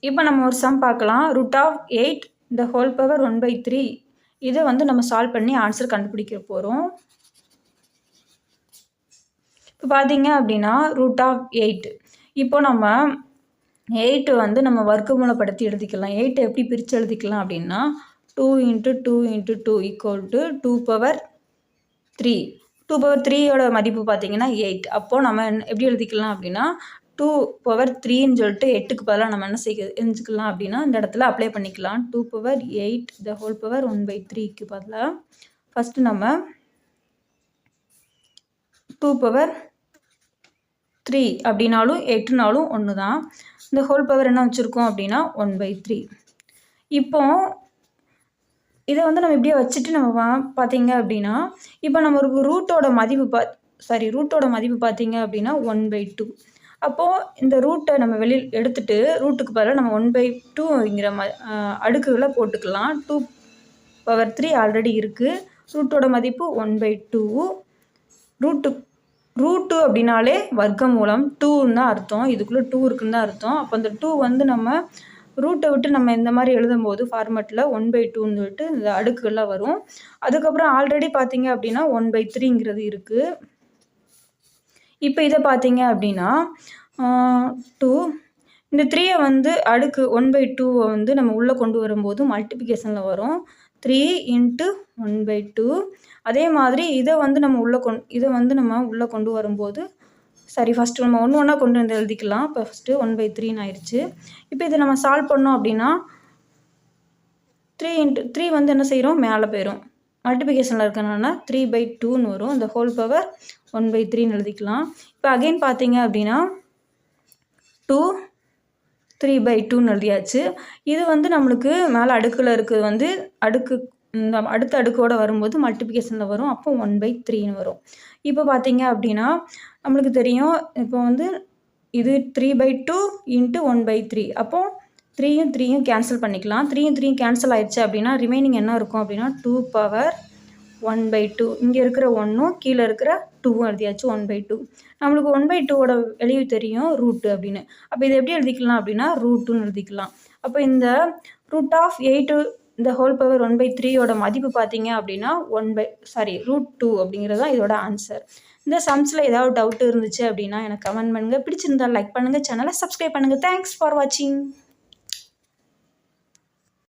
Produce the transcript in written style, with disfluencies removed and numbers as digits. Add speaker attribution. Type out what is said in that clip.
Speaker 1: இப்போ நம்ம ஒரு சம் பார்க்கலாம். √8 the whole power 1/3 இதை வந்து நம்ம சால்வ் பண்ணி ஆன்சர் கண்டுபிடிக்க போகிறோம். இப்போ பார்த்தீங்க அப்படின்னா √8 இப்போ நம்ம 8 வந்து நம்ம வர்க்கமூலப்படுத்தி எழுதிக்கலாம். 8 எப்படி பிரித்து எழுதிக்கலாம் அப்படின்னா 2 × 2 × 2 = 2/3. 2/3யோட மதிப்பு பார்த்தீங்கன்னா 8. அப்போது நம்ம எப்படி எழுதிக்கலாம் அப்படின்னா 2/3ன்னு சொல்லிட்டு 8க்கு பதிலாக நம்ம என்ன செஞ்சுக்கலாம் அப்படின்னா இந்த இடத்துல அப்ளை பண்ணிக்கலாம். 2/8 the whole power 1/3க்கு பதிலாக ஃபஸ்ட்டு நம்ம 2/3 அப்படின்னாலும் 8னாலும் ஒன்று தான். இந்த ஹோல் பவர் என்ன வச்சுருக்கோம் அப்படின்னா 1/3. இப்போ இதை வந்து நம்ம இப்படியே வச்சுட்டு நம்ம பார்த்தீங்க அப்படின்னா இப்போ நம்ம ஒரு ரூட்டோட மதிப்பு பார்த்தீங்க அப்படின்னா 1/2. அப்போது இந்த ரூட்டை நம்ம வெளியில் எடுத்துகிட்டு ரூட்டுக்கு பதிலாக நம்ம 1/2ங்கிற அடுக்குகளை போட்டுக்கலாம். 2/3 ஆல்ரெடி இருக்குது. ரூட்டோட மதிப்பு 1/2. ரூட்டு அப்படின்னாலே வர்க்கமூலம் 2ன்னு தான் அர்த்தம். இதுக்குள்ளே 2 இருக்குன்னு தான் அர்த்தம். அப்போ அந்த 2 வந்து நம்ம ரூட்டை விட்டு நம்ம இந்த மாதிரி எழுதும்போது ஃபார்மேட்டில் 1/2ன்னு சொல்லிட்டு இந்த அடுக்குகள்லாம் வரும். அதுக்கப்புறம் ஆல்ரெடி பார்த்தீங்க அப்படின்னா 1/3ங்கிறது இருக்குது. இப்போ இதை பார்த்தீங்க அப்படின்னா 2 இந்த 3யை வந்து அடுக்கு 1/2வை வந்து நம்ம உள்ளே கொண்டு வரும்போது மல்டிப்ளிகேஷனில் வரும். 3 × 1/2. அதே மாதிரி இதை வந்து நம்ம உள்ளே கொண்டு வரும்போது ஃபஸ்ட்டு நம்ம ஒன்றா கொண்டு வந்து எழுதிக்கலாம். இப்போ ஃபஸ்ட்டு 1/3ன்னு ஆயிடுச்சு. இப்போ இதை நம்ம சால்வ் பண்ணோம் அப்படின்னா 3 × 3 வந்து என்ன செய்கிறோம் மேலே போயிடும். மல்டிப்ளிகேஷனில் இருக்கனால 3/2ன்னு வரும். இந்த ஹோல் பவர் 1/3ன்னு எழுதிக்கலாம். இப்போ அகைன் பார்த்தீங்க அப்படின்னா 2 3/2ன்னு எழுதியாச்சு. இது வந்து நம்மளுக்கு மேலே அடுக்கில் இருக்கிறது வந்து இந்த அடுத்த அடுக்கோடு வரும்போது மல்டிப்ளிகேஷனில் வரும். அப்போ 1/3ன்னு வரும். இப்போ பார்த்தீங்க அப்படின்னா நம்மளுக்கு தெரியும் இப்போ வந்து இது 3/2 × 1/3. அப்போது 3யும் கேன்சல் பண்ணிக்கலாம். 3யும் கேன்சல் ஆயிடுச்சு அப்படின்னா ரிமைனிங் என்ன இருக்கும் அப்படின்னா 2/1/2. இங்கே இருக்கிற 1ம் கீழே இருக்கிற 2வும் எழுதியாச்சு 1/2. நம்மளுக்கு 1/2வோட வெளியே தெரியும் ரூட்டு அப்படின்னு. அப்போ இதை எப்படி எழுதிக்கலாம் அப்படின்னா ரூட்டுன்னு எழுதிக்கலாம். அப்போ இந்த √8 the whole power 1/3யோட மதிப்பு பார்த்தீங்க அப்படின்னா √2 அப்படிங்கிறது தான் இதோட ஆன்சர். இந்த சம்ஸில் ஏதாவது டவுட் இருந்துச்சு அப்படின்னா எனக்கு கமெண்ட் பண்ணுங்கள். பிடிச்சிருந்தால் லைக் பண்ணுங்கள். சேனலை சப்ஸ்கிரைப் பண்ணுங்கள். தேங்க்ஸ் ஃபார் வாட்சிங்.